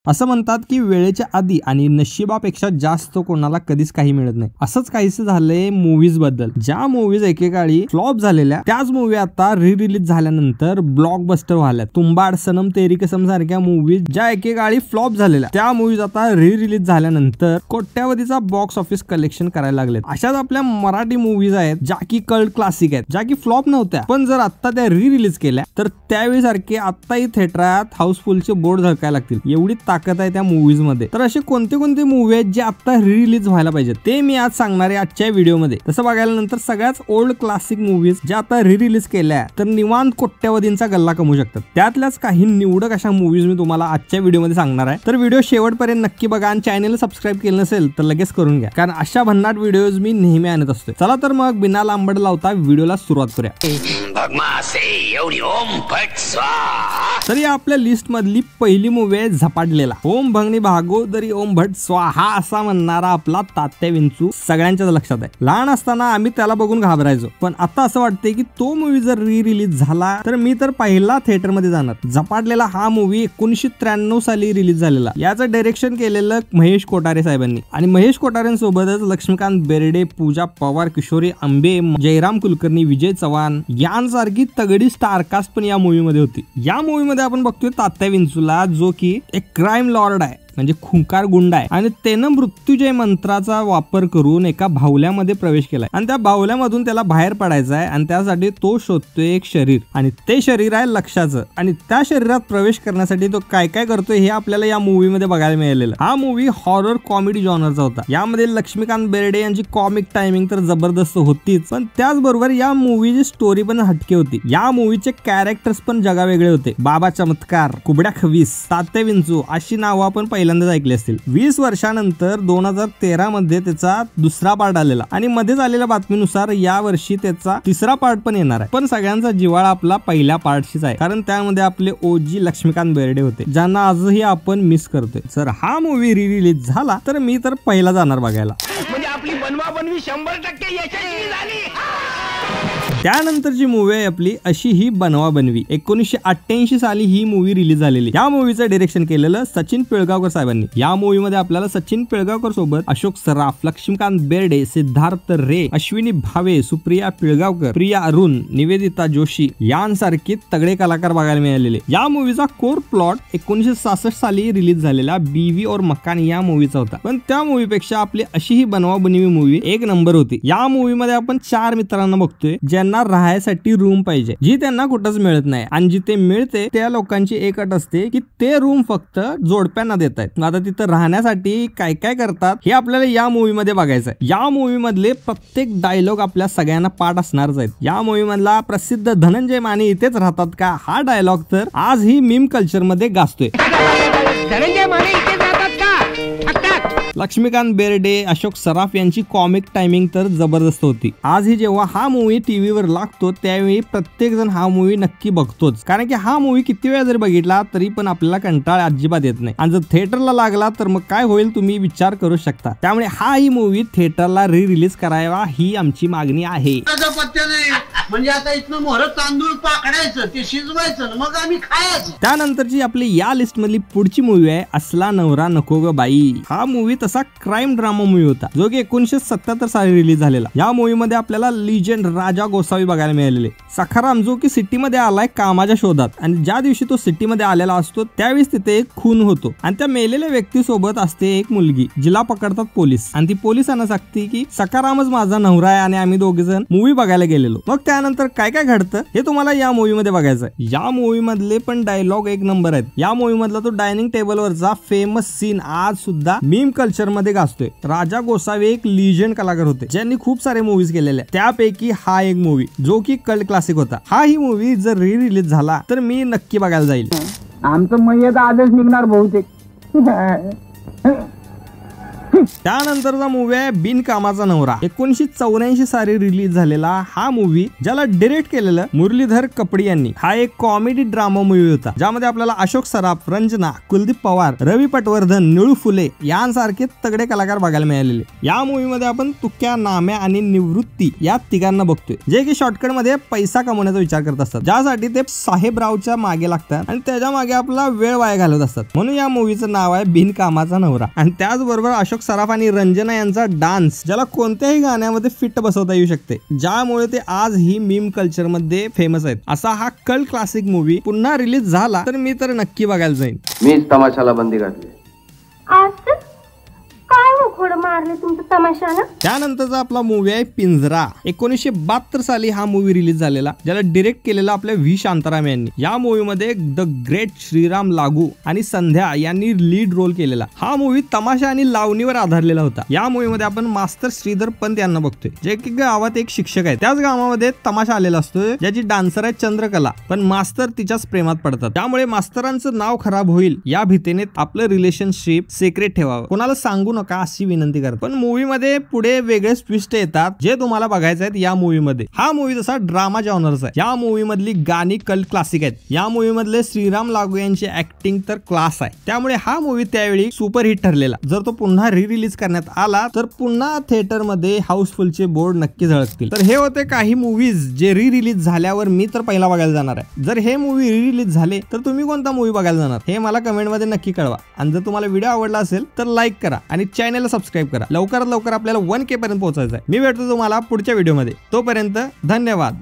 असं म्हणतात की वेळेच्या आधी आणि नशिबापेक्षा जास्त कोणाला कधीच काही मिळत नाही. असंच काहीच झालंय मूवीज बद्दल. ज्या मूवीज एकेकाळी फ्लॉप झालेल्या त्याच मूवी आता रिलीज झाल्यानंतर ब्लॉकबस्टर व्हायला. तुंबाड, सनम तेरी कसम सारख्या मूवीज ज्या एकेकाळी फ्लॉप झालेल्या त्या मूवीज आता रिलीज झाल्यानंतर कोट्यावधीचा बॉक्स ऑफिस कलेक्शन करायला लागलेत. अशाच आपल्या मराठी मूवीज आहेत ज्या की कल्ट क्लासिक आहेत, ज्या की फ्लॉप नव्हत्या, पण जर आता त्या रिलीज केल्या तर त्यावेळी सारखे आत्ताही थिएटरात हाऊसफुलचे बोर्ड झळकायला लागतील. एवढी ताकद आहे त्या मूवीज मध्ये. तर असे कोणते कोणते मूवी आहेत जे आता रिलीज व्हायला पाहिजेत ते मी आज सांगणार आहे आजच्या व्हिडिओमध्ये. तसं बघायला नंतर सगळ्याच ओल्ड क्लासिक मूवीज ज्या आता रिलीज केल्या तर निवांत कोट्यावधींचा गल्ला कमवू शकतात. त्यातल्याच काही निवडक अशा मूवीज मी तुम्हाला आजच्या व्हिडिओमध्ये सांगणार आहे. तर व्हिडिओ शेवटपर्यंत नक्की बघा आणि चॅनल सबस्क्राईब केलं नसेल तर लगेच करून घ्या, कारण अशा भन्नाट व्हिडिओज मी नेहमी आणत असतो. चला तर मग बिना लांबड लावता व्हिडिओला सुरुवात करूया. तर या आपल्या लिस्ट मधली पहिली मूवी आहे झपाटलेला. ओम भंगनी भागोदरी ओम भट स्वाहा असा म्हणणारा आपला तात्या विंचू सगळ्यांच्याच लक्षात आहे. लहान असताना आम्ही त्याला बघून घाबरायचो, पण आता असं वाटतंय की तो मूवी जर रिलीज झाला तर मी तर पहिला थिएटर मध्ये जाणार. झपाटलेला हा मूवी 1993 साली रिलीज झालेला. याचं डायरेक्शन केलेलं महेश कोठारे साहेबांनी आणि महेश कोठारेंसोबतच लक्ष्मीकांत बेर्डे, पूजा पवार, किशोरी आंबे, जयराम कुलकर्णी, विजय चव्हाण यांसारखी तगडी स्टारकास्ट पण या मूवी मध्ये होती. या मूवी मध्ये आपण बघतोय तात्या विंचूला जो की एक क्राईम लॉर्ड आहे, म्हणजे खुंकार गुंड आहे आणि त्यानं मृत्यूजय मंत्राचा वापर करून एका बाहुल्यामध्ये प्रवेश केलाय आणि त्या बाहुल्यामधून त्याला बाहेर पडायचं आहे आणि त्यासाठी तो शोधतोय एक शरीर आणि ते शरीर आहे लक्ष्याचं. आणि त्या शरीरात प्रवेश करण्यासाठी तो काय काय करतोय हे आपल्याला या मूवी मध्ये बघायला मिळालेलं. हा मूवी हॉरर कॉमेडी जॉनरचा होता. यामध्ये लक्ष्मीकांत बेर्डे यांची कॉमिक टायमिंग तर जबरदस्त होतीच, पण त्याचबरोबर या मूवीची स्टोरी पण हटके होती. या मूवीचे कॅरेक्टर्स पण जगावेगळे होते. बाबा चमत्कार, कुबड्या खवीस, तात्या विंचू अशी नावं आपण पहिल्यांदाच ऐकले असतील. 20 वर्षानंतर 2013 मध्ये त्याचा दुसरा पार्ट आलेला आणि मध्येच आलेल्या बातमीनुसार या वर्षी त्याचा तिसरा पार्ट पण येणार आहे. पण सगळ्यांचा जिव्हाळा आपला पहिल्या पार्टशीच आहे, कारण त्यामध्ये आपले ओजी लक्ष्मीकांत बेर्डे होते, ज्यांना आजही आपण मिस करतोय. जर हा मूवी रिलीज झाला तर मी तर पहिला जाणार बघायला. म्हणजे आपली बनवा बनवी 100% यशस्वी झाली. त्यानंतरची मूवी आहे आपली अशी ही बनवा बनवी. 1988 साली ही मूवी रिलीज झालेली. या मूवीचं डायरेक्शन केलेलं सचिन पिळगावकर साहेबांनी. या मूवी मध्ये आपल्याला सचिन पिळगावकर सोबत अशोक सराफ, लक्ष्मीकांत बेर्डे, सिद्धार्थ रे, अश्विनी भावे, सुप्रिया पिळगावकर, प्रिया अरुण, निवेदिता जोशी यांसारखे तगडे कलाकार बघायला मिळालेले. या मूवीचा कोर प्लॉट 1966 साली रिलीज झालेला बीवी और मकान या मूवीचा होता, पण त्या मूवीपेक्षा आपली अशी ही बनवा बनवी मूवी एक नंबर होती. या मूवी मध्ये आपण 4 मित्रांना बघतोय ज्यांना राहायसाठी रूम पाहिजे, जी त्यांना कुठंच मिळत नाही आणि जिथे मिळते त्या लोकांची एक अट असते की ते रूम फक्त जोडप्यांना देत आहेत. आता तिथं राहण्यासाठी काय काय करतात हे आपल्याला या मूवी मध्ये बघायचं आहे. या मूवी मधले प्रत्येक डायलॉग आपल्या सगळ्यांना पाठ असणारच आहेत. या मूवी मधला प्रसिद्ध धनंजय माने इथेच राहतात का हा डायलॉग तर आज ही मीम कल्चर मध्ये गाजतोय. धनंजय माने इथे जातात का? लक्ष्मीकांत बेर्डे, अशोक सराफ यांची कॉमिक टायमिंग तर जबरदस्त होती. आजही जेव्हा हा मूवी टीव्हीवर लागतो त्यावेळी प्रत्येक जण हा मूवी नक्की बघतोच, कारण की हा मूवी किती वेळा जरी बघितला तरी पण आपल्याला कंटाळ अजिबात येत नाही. आणि जर थिएटरला लागला तर मग काय होईल तुम्ही विचार करू शकता. त्यामुळे हा ही मूवी थिएटरला रिलीज करावा ही आमची मागणी आहे. म्हणजे आता इथनं मोहर तांदूळ पाकडायचं, ते शिजवायचं, मग आम्ही खायचं. त्यानंतरची आपली या लिस्ट मधली पुढची मूवी आहे असला नवरा नको ग बाई. हा मूवी तसा क्राईम ड्रामा मूवी होता जो की 1977 साली रिलीज झालेला. या मूवी मध्ये आपल्याला लिजेंड राजा गोसावी बघायला मिळालेले. सखाराम जो की सिटीमध्ये आलाय कामाच्या शोधात आणि ज्या दिवशी तो सिटीमध्ये आलेला असतो त्यावेळेस तिथे एक खून होतो आणि त्या मेलेल्या व्यक्ती सोबत असते एक मुलगी जिला पकडतात पोलीस आणि ती पोलिसांना सांगते की सखारामच माझा नवरा आहे आणि आम्ही दोघे जण मूवी बघायला गेलेलो. मग त्यानंतर काय काय घडतं हे तुम्हाला या मूवी मध्ये बघायचं आहे. या मूवी मधले पण डायलॉग एक नंबर आहेत. या मूवी मधला तो डायनिंग टेबलवरचा फेमस सीन आज सुद्धा मीम कल्चर मध्ये गाजतोय. राजा गोसावी एक लिजेंड कलाकार होते ज्यांनी खूप सारे मूवीज केलेले, त्यापैकी हा एक मूवी जो की कल्ट क्लासिक होता. हा ही मूवी जर रिलीज झाला तर मी नक्की बघायला जाईल. आमचं मयत आजच निघणार बहुतेक. त्यानंतरचा मूवी आहे बिनकामाचा नवरा. 1984 साली रिलीज झालेला हा मूवी, ज्याला डिरेक्ट केलेलं मुरलीधर कपडी यांनी. हा एक कॉमेडी ड्रामा मूवी होता, ज्यामध्ये आपल्याला अशोक सराफ, रंजना, कुलदीप पवार, रवी पटवर्धन, निळू फुले यांसारखे तगडे कलाकार बघायला मिळालेले. या मूवी मध्ये आपण तुक्या, नाम्या आणि निवृत्ती या तिघांना बघतोय, जे की शॉर्टकट मध्ये पैसा कमवण्याचा विचार करत असतात, ज्यासाठी ते साहेबरावच्या मागे लागतात आणि त्याच्या मागे आपला वेळ वाया घालवत असतात. म्हणून या मूवीचं नाव आहे बिनकामाचा नवरा. आणि त्याचबरोबर अशोक सराफ आणि रंजना यांचा डान्स, ज्याला कोणत्याही गाण्यामध्ये फिट बसवता येऊ शकते, ज्यामुळे ते आज ही मीम कल्चर मध्ये फेमस आहेत. असा हा कल्ट क्लासिक मूवी पुन्हा रिलीज झाला तर मी तर नक्की बघायला जाईन. मीच तमाशाला बंदी घातली. काय घोड मारले तुमचं तमाशाला. त्यानंतरचा आपला मूवी आहे पिंजरा. 1972 साली हा मूवी रिलीज झालेला, ज्याला डिरेक्ट केलेला आपल्या व्ही शांताराम यांनी. या मूवी मध्ये द ग्रेट श्रीराम लागू आणि संध्या यांनी लीड रोल केलेला. हा मूवी तमाशा आणि लावणीवर आधारलेला होता. या मूवी मध्ये आपण मास्तर श्रीधर पंत यांना बघतोय, जे की गावात एक शिक्षक आहे. त्याच गावामध्ये तमाशा आलेला असतोय, ज्याची डान्सर आहे चंद्रकला, पण मास्तर तिच्याच प्रेमात पडतात. त्यामुळे मास्तरांचं नाव खराब होईल या भीतीने आपलं रिलेशनशिप सिक्रेट ठेवावं, कोणाला सांगू नका अशी विनंती करतात. पण मूवी मध्ये पुढे वेगळे ट्विस्ट येतात, जे तुम्हाला बघायचे आहेत या मूवी मध्ये. हा मूवी जसा ड्रामा जॉनरचा आहे. या मूवी मधली गाणी कल्ट क्लासिक आहेत. या मूवी मधले श्रीराम लागू यांची ऍक्टिंग तर क्लास आहे. त्यामुळे हा मूवी त्यावेळी सुपरहिट ठरलेला. जर तो पुन्हा री रिलीज करण्यात आला तर पुन्हा थिएटर मध्ये हाऊसफुलचे बोर्ड नक्की झळकतील. तर हे होते काही मूवीज जे री रिलीज झाल्यावर मी तर पहिला बघायला जाणार आहे. जर हे मूवी री रिलीज झाले तर तुम्ही कोणता मूवी बघायला जाणार हे मला कमेंट मध्ये नक्की कळवा. आणि जर तुम्हाला व्हिडिओ आवडला असेल तर लाईक करा आणि चॅनलला सबस्क्राईब करा. लवकरात लवकर आपल्याला 1K पर्यंत पोहोचायचं आहे. मी भेटतो तुम्हाला पुढच्या व्हिडिओमध्ये. तोपर्यंत धन्यवाद.